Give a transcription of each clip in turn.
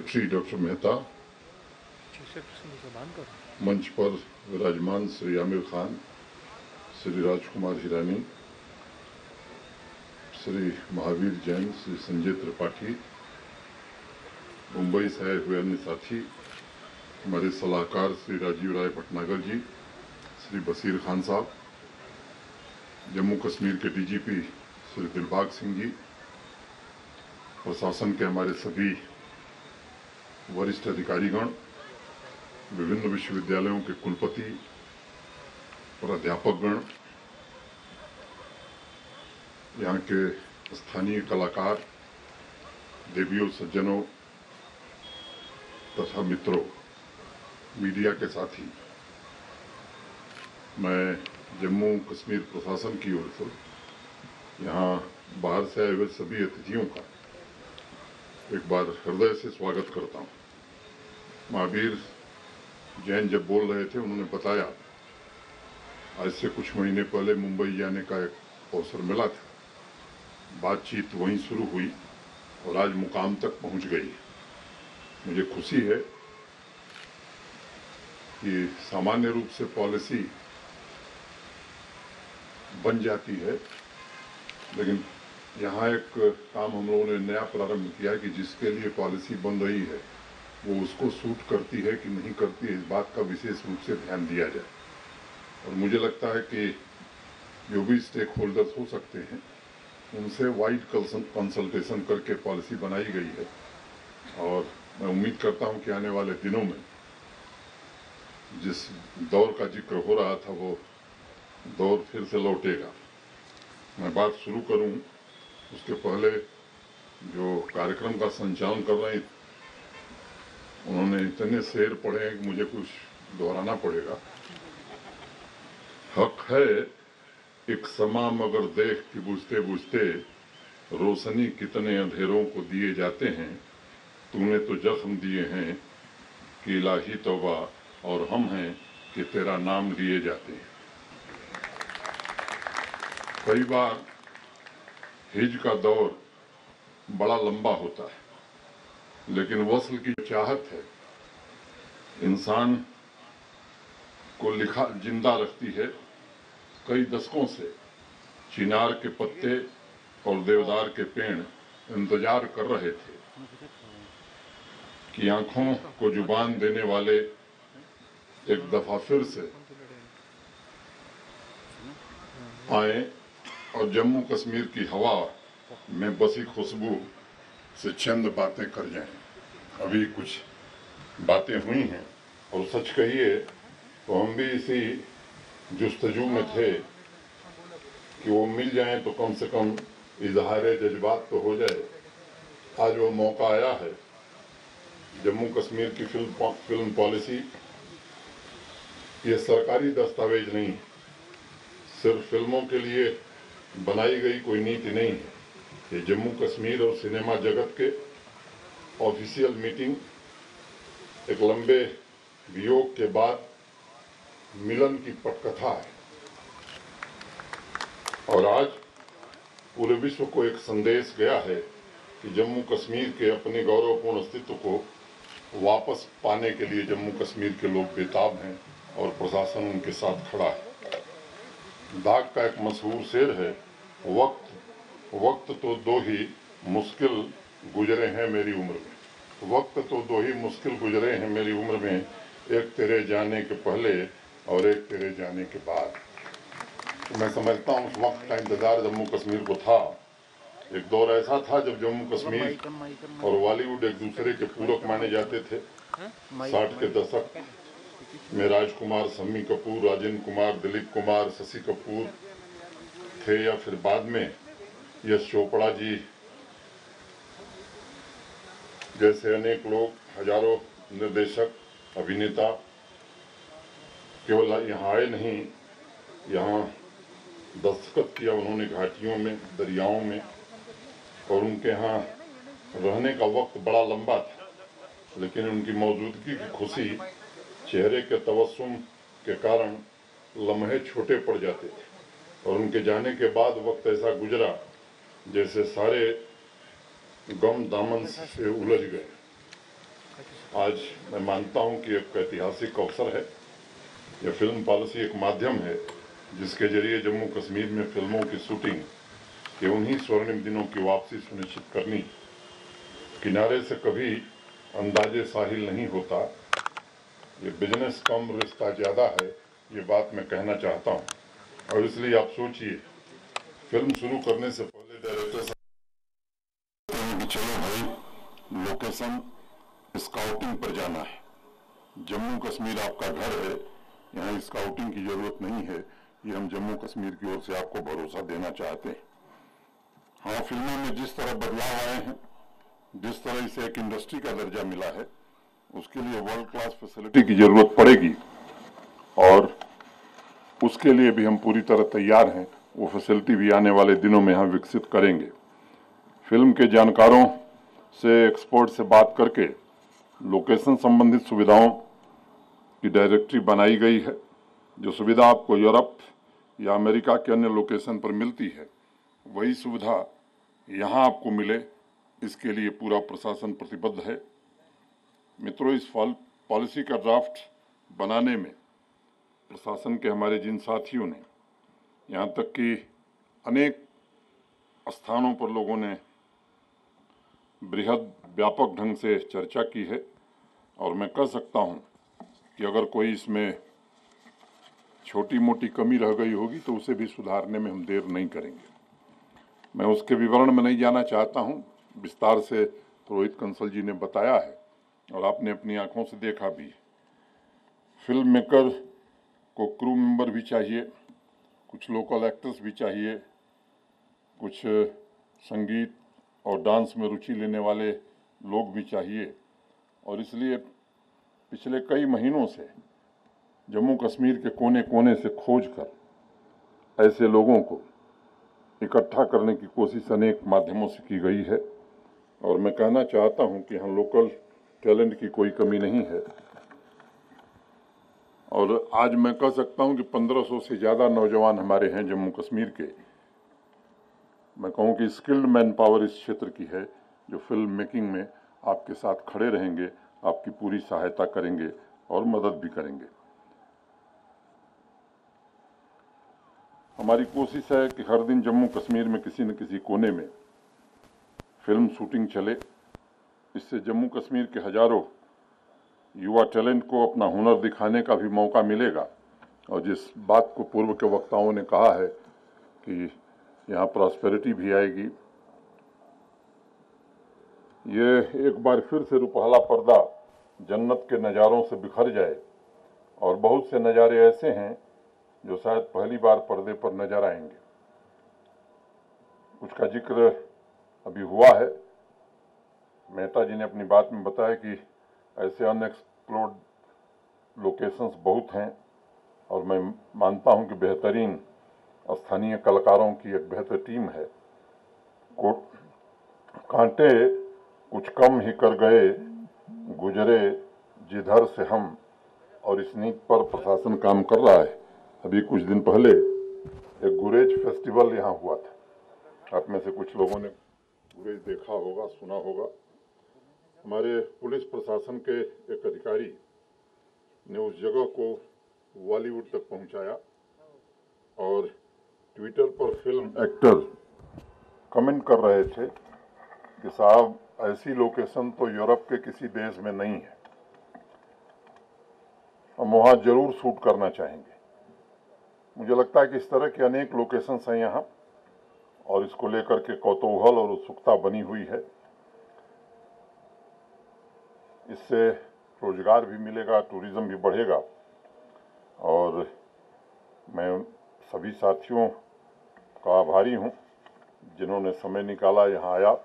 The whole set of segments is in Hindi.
सेक्रेटरी डॉक्टर मेहता, मंच पर विराजमान श्री आमिर खान, श्री राजकुमार हिरानी, श्री महावीर जैन, श्री संजय त्रिपाठी, मुंबई से आए हुए अन्य साथी, हमारे सलाहकार श्री राजीव राय भटनागर जी, श्री बशीर खान साहब, जम्मू कश्मीर के डीजीपी श्री दिलबाग सिंह जी, प्रशासन के हमारे सभी वरिष्ठ अधिकारीगण, विभिन्न विश्वविद्यालयों के कुलपति और अध्यापकगण, यहाँ के स्थानीय कलाकार, देवियों, सज्जनों तथा मित्रों, मीडिया के साथी, मैं जम्मू कश्मीर प्रशासन की ओर से यहाँ बाहर से आए हुए सभी अतिथियों का एक बार हृदय से स्वागत करता हूँ। महावीर जैन जब बोल रहे थे, उन्होंने बताया आज से कुछ महीने पहले मुंबई जाने का एक अवसर मिला था, बातचीत वहीं शुरू हुई और आज मुकाम तक पहुंच गई। मुझे खुशी है कि सामान्य रूप से पॉलिसी बन जाती है, लेकिन यहाँ एक काम हम लोगों ने नया प्रारंभ किया है कि जिसके लिए पॉलिसी बन रही है वो उसको सूट करती है कि नहीं करती है, इस बात का विशेष रूप से ध्यान दिया जाए। और मुझे लगता है कि जो भी स्टेक होल्डर्स हो सकते हैं उनसे वाइड कंसल्टेशन करके पॉलिसी बनाई गई है और मैं उम्मीद करता हूं कि आने वाले दिनों में जिस दौर का जिक्र हो रहा था वो दौर फिर से लौटेगा। मैं बात शुरू करूं उसके पहले जो कार्यक्रम का संचालन कर रहे हैं उन्होंने इतने शेर पढ़े हैं कि मुझे कुछ दोहराना पड़ेगा। हक है एक समा मगर देख कि बुझते बुझते रोशनी कितने अंधेरों को दिए जाते हैं, तूने तो जख्म दिए हैं कि इलाही तौबा और हम हैं कि तेरा नाम लिए जाते हैं। कई बार हिज का दौर बड़ा लंबा होता है, लेकिन वस्ल की चाहत है इंसान को लिखा जिंदा रखती है। कई दशकों से चिनार के पत्ते और देवदार के पेड़ इंतजार कर रहे थे कि आंखों को जुबान देने वाले एक दफा फिर से आए और जम्मू कश्मीर की हवा में बसी खुशबू से चंद बातें कर जाएं। अभी कुछ बातें हुई हैं और सच कहिए तो हम भी इसी जुस्तजू में थे कि वो मिल जाएं तो कम से कम इजहार जज्बात तो हो जाए। आज वो मौका आया है। जम्मू कश्मीर की फिल्म पॉलिसी ये सरकारी दस्तावेज नहीं, सिर्फ फिल्मों के लिए बनाई गई कोई नीति नहीं है। ये जम्मू कश्मीर और सिनेमा जगत के ऑफिशियल मीटिंग, एक लंबे वियोग के बाद मिलन की पटकथा है और आज पूरे विश्व को एक संदेश गया है कि जम्मू कश्मीर के अपने गौरवपूर्ण अस्तित्व को वापस पाने के लिए जम्मू कश्मीर के लोग बेताब हैं और प्रशासन उनके साथ खड़ा है। दाग का एक मशहूर शेर है, वक्त तो दो ही मुश्किल गुजरे हैं मेरी उम्र में। वक्त तो दो ही मुश्किल गुजरे हैं मेरी उम्र में, एक तेरे जाने के पहले और एक तेरे जाने के बाद। तो मैं समझता हूँ उस वक्त का इंतजार जम्मू कश्मीर को था। एक दौर ऐसा था जब जम्मू कश्मीर और बॉलीवुड एक दूसरे के पूरक माने जाते थे। 60 के दशक में राजकुमार, शम्मी कपूर, राजेंद्र कुमार, दिलीप कुमार, शशि कपूर थे या फिर बाद में यश चोपड़ा जी जैसे अनेक लोग, हजारों निर्देशक, अभिनेता केवल यहाँ आए नहीं, यहाँ दस्तखत किया उन्होंने घाटियों में, दरियाओं में, और उनके यहाँ रहने का वक्त बड़ा लंबा था, लेकिन उनकी मौजूदगी की खुशी चेहरे के तबस्सुम के कारण लम्हे छोटे पड़ जाते थे और उनके जाने के बाद वक्त ऐसा गुजरा जैसे सारे गम दामन से उलझ गए। आज मैं मानता हूं कि एक ऐतिहासिक अवसर है। यह फिल्म पॉलिसी एक माध्यम है जिसके जरिए जम्मू कश्मीर में फिल्मों की शूटिंग के उन्हीं स्वर्णिम दिनों की वापसी सुनिश्चित करनी। किनारे से कभी अंदाजे साहिल नहीं होता, ये बिजनेस कम रिश्ता ज्यादा है, ये बात मैं कहना चाहता हूं। और इसलिए आप सोचिए, फिल्म शुरू करने से पहले डायरेक्टर साहब, चलो भाई लोकेशन स्काउटिंग पर जाना है। जम्मू कश्मीर आपका घर है, यहाँ स्काउटिंग की जरूरत नहीं है। ये हम जम्मू कश्मीर की ओर से आपको भरोसा देना चाहते हैं। हाँ, फिल्मों में जिस तरह बदलाव आए हैं, जिस तरह इसे एक इंडस्ट्री का दर्जा मिला है, उसके लिए वर्ल्ड क्लास फैसिलिटी की जरूरत पड़ेगी और उसके लिए भी हम पूरी तरह तैयार हैं। वो फैसिलिटी भी आने वाले दिनों में यहाँ विकसित करेंगे। फिल्म के जानकारों से, एक्सपर्ट से बात करके लोकेशन संबंधित सुविधाओं की डायरेक्टरी बनाई गई है। जो सुविधा आपको यूरोप या अमेरिका के अन्य लोकेशन पर मिलती है, वही सुविधा यहाँ आपको मिले, इसके लिए पूरा प्रशासन प्रतिबद्ध है। मित्रों, इस पॉलिसी का ड्राफ्ट बनाने में प्रशासन के हमारे जिन साथियों ने, यहाँ तक कि अनेक स्थानों पर लोगों ने बृहद व्यापक ढंग से चर्चा की है और मैं कह सकता हूँ कि अगर कोई इसमें छोटी मोटी कमी रह गई होगी तो उसे भी सुधारने में हम देर नहीं करेंगे। मैं उसके विवरण में नहीं जाना चाहता हूँ, विस्तार से रोहित कंसल जी ने बताया है और आपने अपनी आंखों से देखा भी। फिल्म मेकर को क्रू मेंबर भी चाहिए, कुछ लोकल एक्टर्स भी चाहिए, कुछ संगीत और डांस में रुचि लेने वाले लोग भी चाहिए। और इसलिए पिछले कई महीनों से जम्मू कश्मीर के कोने कोने से खोज कर ऐसे लोगों को इकट्ठा करने की कोशिश अनेक माध्यमों से की गई है और मैं कहना चाहता हूं कि यहाँ लोकल टैलेंट की कोई कमी नहीं है। और आज मैं कह सकता हूं कि 1500 से ज़्यादा नौजवान हमारे हैं जम्मू कश्मीर के। मैं कहूं कि स्किल्ड मैन पावर इस क्षेत्र की है, जो फिल्म मेकिंग में आपके साथ खड़े रहेंगे, आपकी पूरी सहायता करेंगे और मदद भी करेंगे। हमारी कोशिश है कि हर दिन जम्मू कश्मीर में किसी न किसी कोने में फिल्म शूटिंग चले। इससे जम्मू कश्मीर के हजारों युवा टैलेंट को अपना हुनर दिखाने का भी मौका मिलेगा। और जिस बात को पूर्व के वक्ताओं ने कहा है कि यहाँ प्रॉस्पेरिटी भी आएगी, ये एक बार फिर से रुपहला पर्दा जन्नत के नज़ारों से बिखर जाए और बहुत से नज़ारे ऐसे हैं जो शायद पहली बार पर्दे पर नजर आएंगे। उसका जिक्र अभी हुआ है। मेहता जी ने अपनी बात में बताया कि ऐसे अनएक्सप्लोर्ड लोकेशंस बहुत हैं और मैं मानता हूं कि बेहतरीन स्थानीय कलाकारों की एक बेहतर टीम है। कांटे कुछ कम ही कर गए गुजरे जिधर से हम, और इस नीति पर प्रशासन काम कर रहा है। अभी कुछ दिन पहले एक गुरेज फेस्टिवल यहाँ हुआ था, आप में से कुछ लोगों ने गुरेज देखा होगा, सुना होगा। हमारे पुलिस प्रशासन के एक अधिकारी ने उस जगह को बॉलीवुड तक पहुंचाया और ट्विटर पर फिल्म एक्टर कमेंट कर रहे थे कि साहब, ऐसी लोकेशन तो यूरोप के किसी देश में नहीं है, हम वहाँ जरूर शूट करना चाहेंगे। मुझे लगता है कि इस तरह की अनेक लोकेशंस हैं यहाँ और इसको लेकर के कौतूहल और उत्सुकता बनी हुई है। इससे रोजगार भी मिलेगा, टूरिज्म भी बढ़ेगा। और मैं सभी साथियों का आभारी हूँ जिन्होंने समय निकाला, यहाँ आया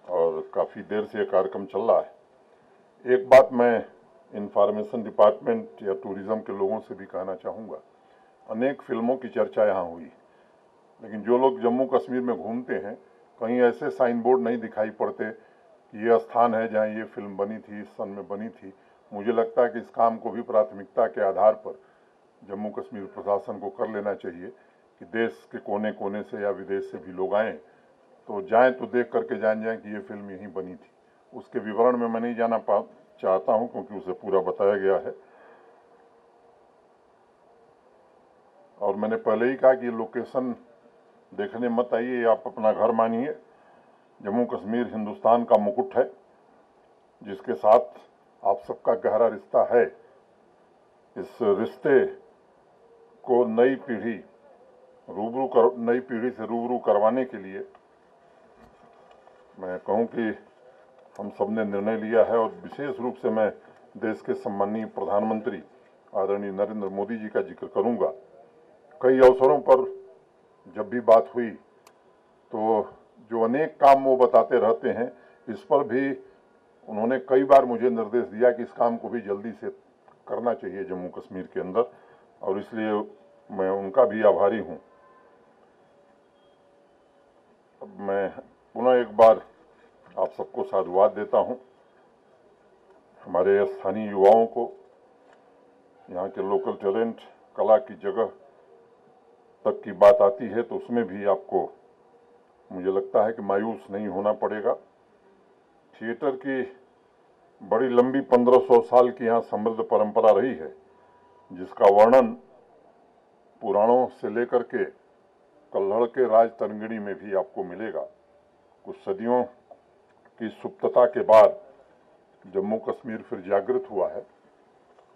और काफ़ी देर से ये कार्यक्रम चल रहा है। एक बात मैं इंफॉर्मेशन डिपार्टमेंट या टूरिज्म के लोगों से भी कहना चाहूँगा, अनेक फिल्मों की चर्चा यहाँ हुई, लेकिन जो लोग जम्मू कश्मीर में घूमते हैं, कहीं ऐसे साइन बोर्ड नहीं दिखाई पड़ते कि ये स्थान है जहाँ ये फिल्म बनी थी, इस सन में बनी थी। मुझे लगता है कि इस काम को भी प्राथमिकता के आधार पर जम्मू कश्मीर प्रशासन को कर लेना चाहिए कि देश के कोने कोने से या विदेश से भी लोग आएँ तो जाएँ तो देख करके जान जाएँ कि ये फिल्म यहीं बनी थी। उसके विवरण में मैं नहीं जाना चाहता हूं क्योंकि उसे पूरा बताया गया है। और मैंने पहले ही कहा कि लोकेशन देखने मत आइए, आप अपना घर मानिए। जम्मू कश्मीर हिंदुस्तान का मुकुट है जिसके साथ आप सबका गहरा रिश्ता है। इस रिश्ते को नई पीढ़ी से रूबरू करवाने के लिए मैं कहूं कि हम सब ने निर्णय लिया है। और विशेष रूप से मैं देश के सम्माननीय प्रधानमंत्री आदरणीय नरेंद्र मोदी जी का जिक्र करूंगा। कई अवसरों पर जब भी बात हुई तो जो अनेक काम वो बताते रहते हैं, इस पर भी उन्होंने कई बार मुझे निर्देश दिया कि इस काम को भी जल्दी से करना चाहिए जम्मू कश्मीर के अंदर, और इसलिए मैं उनका भी आभारी हूं। अब मैं पुनः एक बार आप सबको साधुवाद देता हूं। हमारे स्थानीय युवाओं को, यहाँ के लोकल टैलेंट, कला की जगह तक की बात आती है तो उसमें भी आपको मुझे लगता है कि मायूस नहीं होना पड़ेगा। थिएटर की बड़ी लंबी 1500 साल की यहाँ समृद्ध परंपरा रही है, जिसका वर्णन पुराणों से लेकर के कल्हड़ के राज तरंगिणी में भी आपको मिलेगा। कुछ सदियों की सुप्तता के बाद जम्मू कश्मीर फिर जागृत हुआ है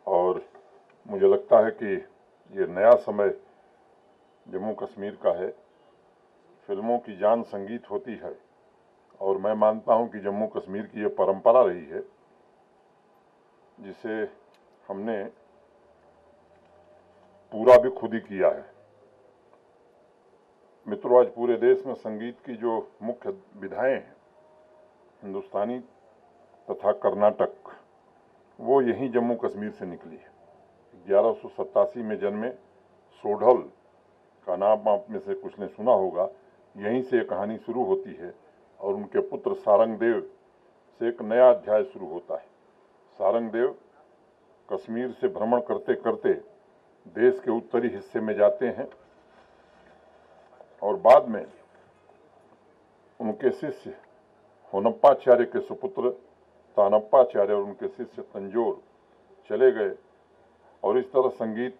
और मुझे लगता है कि ये नया समय जम्मू कश्मीर का है। फिल्मों की जान संगीत होती है और मैं मानता हूं कि जम्मू कश्मीर की ये परंपरा रही है जिसे हमने पूरा भी खुद ही किया है। मित्रों, आज पूरे देश में संगीत की जो मुख्य विधाएं हैं, हिंदुस्तानी तथा कर्नाटक, वो यहीं जम्मू कश्मीर से निकली है। 1187 में जन्मे सोढल का नाम आप में से कुछ ने सुना होगा। यहीं से कहानी शुरू होती है और उनके पुत्र सारंगदेव से एक नया अध्याय शुरू होता है। सारंगदेव कश्मीर से भ्रमण करते करते देश के उत्तरी हिस्से में जाते हैं और बाद में उनके शिष्य होनप्पाचार्य के सुपुत्र तानप्पाचार्य और उनके शिष्य तंजोर चले गए और इस तरह संगीत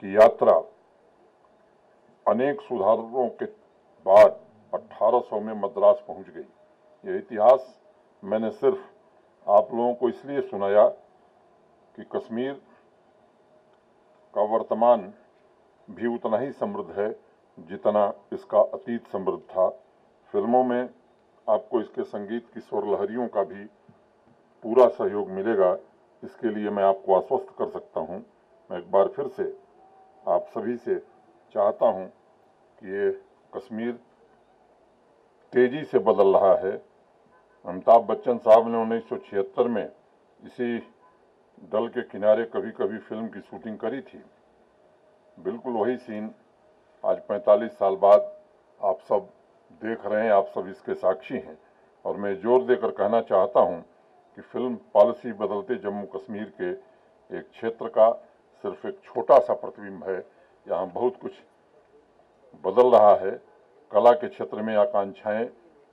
की यात्रा अनेक सुधारों के बाद 1800 में मद्रास पहुंच गई। यह इतिहास मैंने सिर्फ आप लोगों को इसलिए सुनाया कि कश्मीर का वर्तमान भी उतना ही समृद्ध है जितना इसका अतीत समृद्ध था। फिल्मों में आपको इसके संगीत की स्वर लहरियों का भी पूरा सहयोग मिलेगा, इसके लिए मैं आपको आश्वस्त कर सकता हूं। मैं एक बार फिर से आप सभी से चाहता हूं कि ये कश्मीर तेजी से बदल रहा है। अमिताभ बच्चन साहब ने 1976 में इसी डल के किनारे कभी कभी फिल्म की शूटिंग करी थी। बिल्कुल वही सीन आज 45 साल बाद आप सब देख रहे हैं, आप सब इसके साक्षी हैं। और मैं जोर देकर कहना चाहता हूं कि फिल्म पॉलिसी बदलते जम्मू कश्मीर के एक क्षेत्र का सिर्फ एक छोटा सा प्रतिबिंब है। यहाँ बहुत कुछ बदल रहा है। कला के क्षेत्र में आकांक्षाएं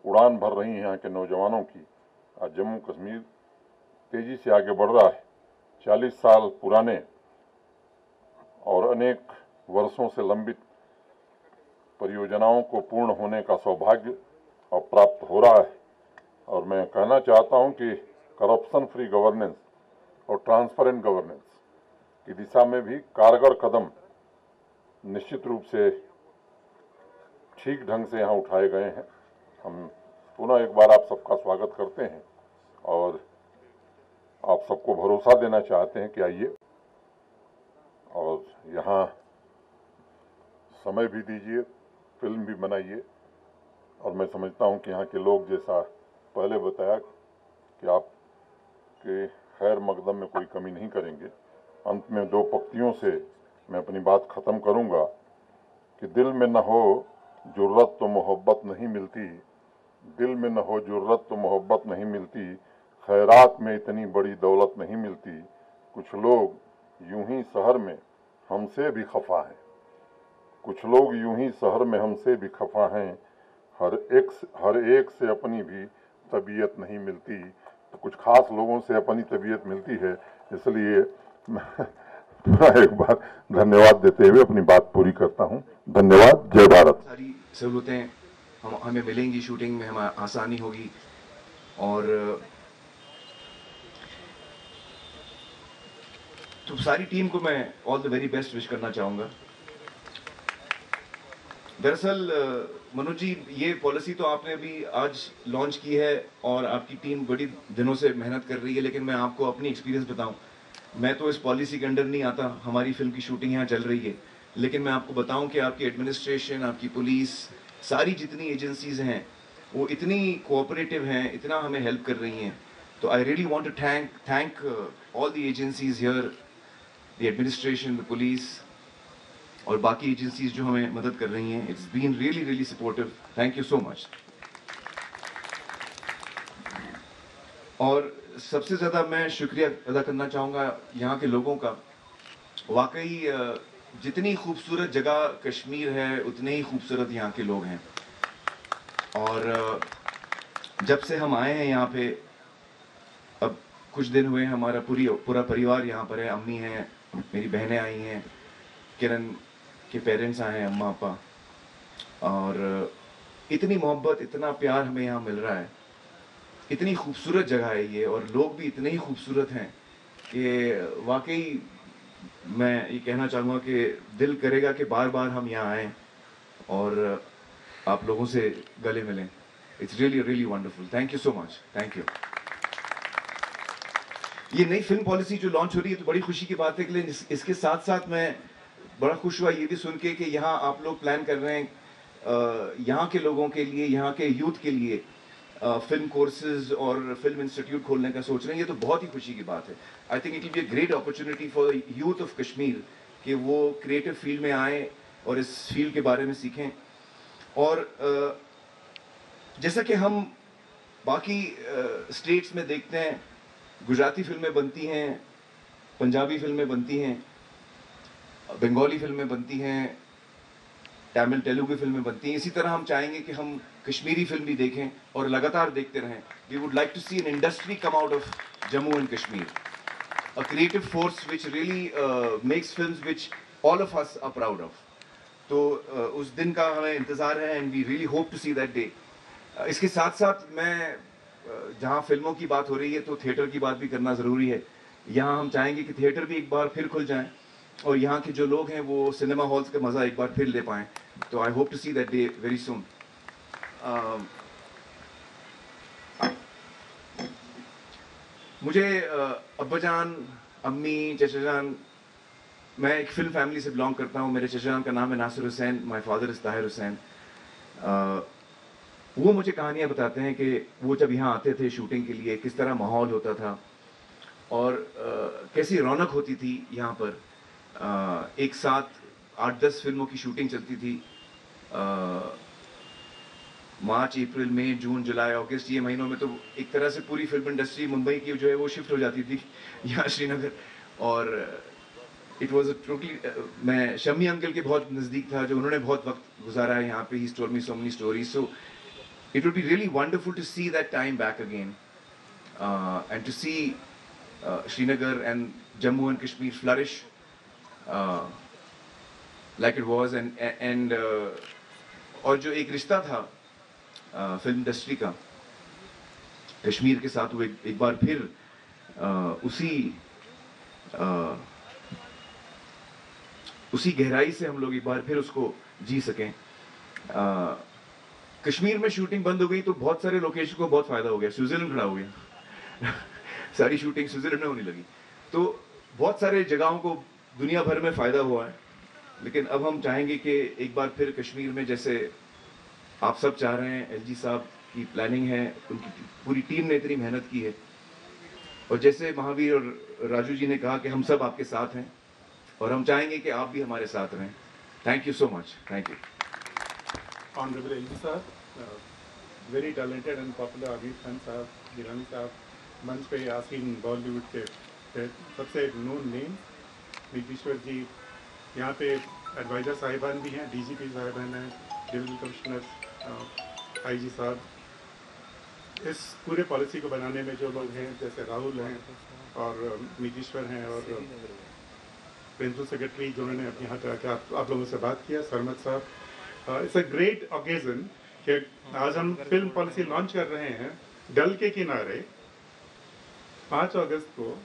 उड़ान भर रही हैं यहाँ के नौजवानों की। आज जम्मू कश्मीर तेजी से आगे बढ़ रहा है। 40 साल पुराने और अनेक वर्षों से लंबित परियोजनाओं को पूर्ण होने का सौभाग्य अब प्राप्त हो रहा है। और मैं कहना चाहता हूं कि करप्शन फ्री गवर्नेंस और ट्रांसपेरेंट गवर्नेंस की दिशा में भी कारगर कदम निश्चित रूप से ठीक ढंग से यहाँ उठाए गए हैं। हम पुनः एक बार आप सबका स्वागत करते हैं और आप सबको भरोसा देना चाहते हैं कि आइए और यहाँ समय भी दीजिए, फिल्म भी बनाइए। और मैं समझता हूँ कि यहाँ के लोग, जैसा पहले बताया, कि आपके खैर मकदम में कोई कमी नहीं करेंगे। अंत में 2 पंक्तियों से मैं अपनी बात ख़त्म करूँगा कि दिल में न हो जुर्रत तो मोहब्बत नहीं मिलती, दिल में न हो जुर्रत तो मोहब्बत नहीं मिलती, खैरात में इतनी बड़ी दौलत नहीं मिलती। कुछ लोग यूं ही शहर में हमसे भी खफा हैं, कुछ लोग यूं ही शहर में हमसे भी खफा हैं, हर एक से अपनी भी तबीयत नहीं मिलती। तो कुछ खास लोगों से अपनी तबीयत मिलती है, इसलिए मैं एक बार धन्यवाद देते हुए अपनी बात पूरी करता हूं। धन्यवाद। जय भारत। सारी सहूलतें हमें मिलेंगी, शूटिंग में हमें आसानी होगी और तो सारी टीम को मैं all the very best wish करना चाहूँगा। दरअसल मनोज जी, ये पॉलिसी तो आपने अभी आज लॉन्च की है और आपकी टीम बड़ी दिनों से मेहनत कर रही है, लेकिन मैं आपको अपनी एक्सपीरियंस बताऊं, मैं तो इस पॉलिसी के अंडर नहीं आता। हमारी फिल्म की शूटिंग यहाँ चल रही है, लेकिन मैं आपको बताऊं कि आपकी एडमिनिस्ट्रेशन, आपकी पुलिस, सारी जितनी एजेंसीज हैं वो इतनी कोऑपरेटिव हैं, इतना हमें हेल्प कर रही हैं। तो I really want to thank all the agencies here, the administration, the police और बाकी एजेंसीज जो हमें मदद कर रही हैं। It's been really really supportive, thank you so much. और सबसे ज़्यादा मैं शुक्रिया अदा करना चाहूँगा यहाँ के लोगों का। वाकई जितनी खूबसूरत जगह कश्मीर है, उतने ही खूबसूरत यहाँ के लोग हैं। और जब से हम आए हैं यहाँ पे, अब कुछ दिन हुए, हमारा पूरा परिवार यहाँ पर है। अम्मी हैं, मेरी बहनें आई हैं, किरण के पेरेंट्स आए हैं, अम्मा पापा, और इतनी मोहब्बत, इतना प्यार हमें यहाँ मिल रहा है। इतनी खूबसूरत जगह है ये, और लोग भी इतने ही खूबसूरत हैं कि वाकई मैं ये कहना चाहूँगा कि दिल करेगा कि बार बार हम यहाँ आएँ और आप लोगों से गले मिलें। It's really really wonderful. Thank you so much, thank you. ये नई फिल्म पॉलिसी जो लॉन्च हो रही है तो बड़ी खुशी की बात है, कि लेकिन इसके साथ साथ मैं बड़ा खुश हुआ ये भी सुन के कि यहाँ आप लोग प्लान कर रहे हैं यहाँ के लोगों के लिए, यहाँ के यूथ के लिए फिल्म कोर्सेज और फिल्म इंस्टीट्यूट खोलने का सोच रहे हैं। ये तो बहुत ही खुशी की बात है। I think it will be a great opportunity for the youth of Kashmir कि वो क्रिएटिव फील्ड में आए और इस फील्ड के बारे में सीखें। और जैसा कि हम बाकी स्टेट्स में देखते हैं, गुजराती फिल्में बनती हैं, पंजाबी फिल्में बनती हैं, बंगाली फिल्में बनती हैं, तमिल तेलुगु फिल्में बनती हैं। इसी तरह हम चाहेंगे कि हम कश्मीरी फिल्म भी देखें और लगातार देखते रहें। We would like to see an industry come out of Jammu and Kashmir, a creative force which really makes films which all of us are proud of. तो उस दिन का हमें इंतज़ार है, and we really hope to see that day. इसके साथ साथ मैं जहाँ फिल्मों की बात हो रही है तो थिएटर की बात भी करना ज़रूरी है। यहाँ हम चाहेंगे कि थिएटर भी एक बार फिर खुल जाएं और यहाँ के जो लोग हैं वो सिनेमा हॉल्स का मज़ा एक बार फिर ले पाएँ। तो I hope to see that day very soon. मुझे अब्बाजान, अम्मी, चचा जान, मैं एक फिल्म फैमिली से बिलोंग करता हूँ। मेरे चचा जान का नाम है Nasir Hussain, my father is Tahir Hussain. वो मुझे कहानियाँ बताते हैं कि वो जब यहाँ आते थे शूटिंग के लिए किस तरह माहौल होता था और कैसी रौनक होती थी यहाँ पर। एक साथ 8-10 फिल्मों की शूटिंग चलती थी। मार्च, अप्रैल, मई, जून, जुलाई, अगस्त, ये महीनों में तो एक तरह से पूरी फिल्म इंडस्ट्री मुंबई की जो है वो शिफ्ट हो जाती थी यहाँ श्रीनगर। और इट वॉज अ टोटली, मैं शम्मी अंकल के बहुत नज़दीक था, जो उन्होंने बहुत वक्त गुजारा है यहाँ पे। He told me so many stories, so it would be really wonderful to see that time back again, and to see Srinagar and Jammu and Kashmir flourish like it was, and और जो एक रिश्ता था फिल्म इंडस्ट्री का कश्मीर के साथ, वो एक बार फिर उसी गहराई से हम लोग एक बार फिर उसको जी सकें। कश्मीर में शूटिंग बंद हो गई तो बहुत सारे लोकेशन को बहुत फायदा हो गया, स्विट्जरलैंड खड़ा हो गया सारी शूटिंग स्विट्जरलैंड में होने लगी, तो बहुत सारे जगहों को दुनिया भर में फायदा हुआ है। लेकिन अब हम चाहेंगे कि एक बार फिर कश्मीर में, जैसे आप सब चाह रहे हैं, एलजी साहब की प्लानिंग है, उनकी पूरी टीम ने इतनी मेहनत की है, और जैसे महावीर और राजू जी ने कहा कि हम सब आपके साथ हैं और हम चाहेंगे कि आप भी हमारे साथ रहें। Thank you so much, thank you. Honorable LG Sahab, very talented and popular Aamir Khan Sahab, Jirani Sahab, मंच पे आसीन बॉलीवुड के सबसे नोन नेम, नीतीश्वर जी, यहाँ पे एडवाइज़र साहिबान भी हैं, डीजीपी साहिबान हैं, डिविजनल कमिश्नर आईजी साहब, इस पूरे पॉलिसी को बनाने में जो लोग हैं, जैसे राहुल हैं और नीतीश्वर हैं और प्रिंसिपल सेक्रेटरी जिन्होंने अपने हाथ आकर आप लोगों से बात किया, सरमत साहब, इट्स अ ग्रेट ओकेजन कि आज हम फिल्म पॉलिसी लॉन्च कर रहे हैं डल के किनारे 5 अगस्त को,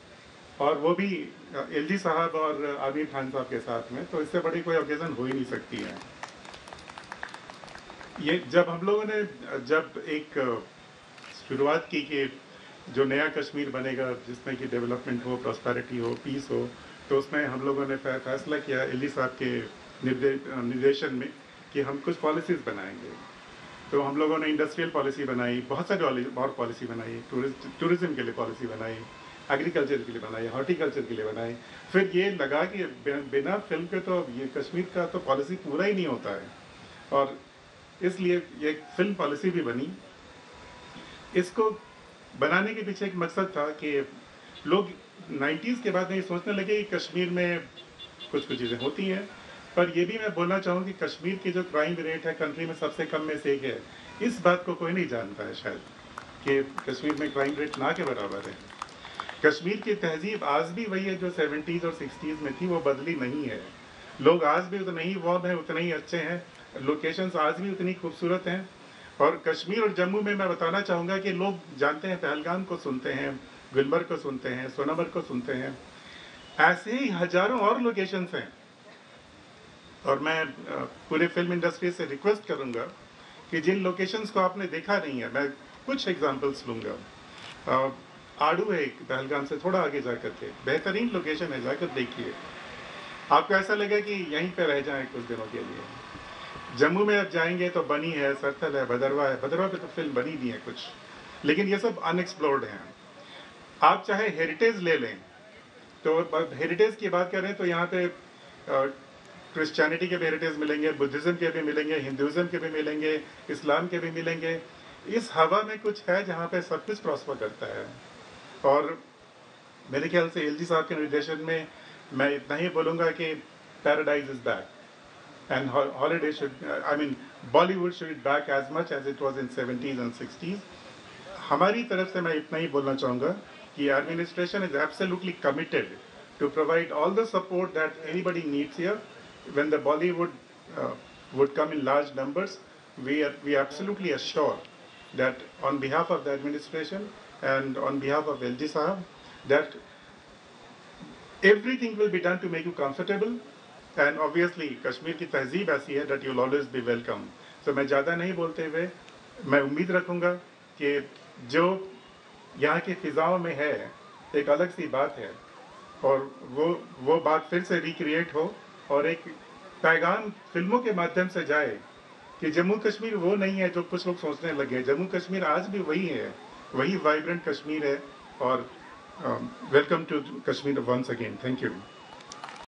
और वो भी एलजी साहब और आमिर खान साहब के साथ में। तो इससे बड़ी कोई ओकेजन हो ही नहीं सकती है। ये जब हम लोगों ने एक शुरुआत की कि जो नया कश्मीर बनेगा जिसमें कि डेवलपमेंट हो, प्रॉस्पेरिटी हो, पीस हो, तो उसमें हम लोगों ने फैसला किया एलजी साहब के निर्देशन में कि हम कुछ पॉलिसीज बनाएंगे। तो हम लोगों ने इंडस्ट्रियल पॉलिसी बनाई, बहुत सारी और पॉलिसी बनाई, टूरिज्म के लिए पॉलिसी बनाई, एग्रीकल्चर के लिए बनाई, हॉर्टिकल्चर के लिए बनाई। फिर ये लगा कि बिना फिल्म के तो ये कश्मीर का तो पॉलिसी पूरा ही नहीं होता है, और इसलिए ये फिल्म पॉलिसी भी बनी। इसको बनाने के पीछे एक मकसद था कि लोग 90s के बाद ये सोचने लगे कि कश्मीर में कुछ चीज़ें होती हैं, पर ये भी मैं बोलना चाहूँ कि कश्मीर की जो क्राइम रेट है कंट्री में सबसे कम में से एक है। इस बात को कोई नहीं जानता है शायद कि कश्मीर में क्राइम रेट ना के बराबर है। कश्मीर की तहजीब आज भी वही है जो 70s और 60s में थी, वो बदली नहीं है। लोग आज भी उतने ही वार्म हैं, उतने ही अच्छे हैं, लोकेशंस आज भी उतनी खूबसूरत हैं। और कश्मीर और जम्मू में मैं बताना चाहूँगा कि लोग जानते हैं, पहलगाम को सुनते हैं, गुलमर्ग को सुनते हैं, सोनमर्ग को सुनते हैं, ऐसे ही हजारों और लोकेशंस हैं। और मैं पूरे फिल्म इंडस्ट्री से रिक्वेस्ट करूंगा कि जिन लोकेशंस को आपने देखा नहीं है, मैं कुछ एग्जांपल्स लूंगा। आड़ू है एक, पहलगाम से थोड़ा आगे जाकर के बेहतरीन लोकेशन है, जाकर देखिए, आपको ऐसा लगेगा कि यहीं पे रह जाएं कुछ दिनों के लिए। जम्मू में अब जाएंगे तो बनी है, सरथल है, भदरवा है। भदरवा पे तो फिल्म बनी भी है कुछ, लेकिन ये सब अनएक्सप्लोर्ड हैं। आप चाहे हेरिटेज ले लें, तो हेरिटेज की बात करें तो यहाँ पे क्रिश्चियनिटी के भी हेरिटेज मिलेंगे, बुद्धिज्म के भी मिलेंगे, हिंदुइज्म के भी मिलेंगे, इस्लाम के भी मिलेंगे। इस हवा में कुछ है जहाँ पे सब कुछ प्रॉस्पर करता है। और मेरे ख्याल से एलजी साहब के निर्देशन में मैं इतना ही बोलूँगा कि paradise is back, and holiday should, I mean Bollywood should back as much as it was in 70s and 60s। हमारी तरफ से मैं इतना ही बोलना चाहूँगा कि administration is absolutely committed to provide all the support that anybody needs here. When the Bollywood would come in large numbers, we absolutely assure that on behalf of the administration and on behalf of LG Sahab, that everything will be done to make you comfortable. And obviously, Kashmir की तहजीब ऐसी है that you'll always be welcome. So मैं ज़्यादा नहीं बोलते हुए मैं उम्मीद रखूँगा कि जो यहाँ की फिजाओं में है एक अलग सी बात है, और वो बात फिर से रिक्रिएट हो और एक पैगाम फिल्मों के माध्यम से जाए कि जम्मू कश्मीर वो नहीं है जो कुछ लोग सोचने लगे। जम्मू कश्मीर आज भी वही है, वही वाइब्रेंट कश्मीर है। और welcome to Kashmir once again. Thank you.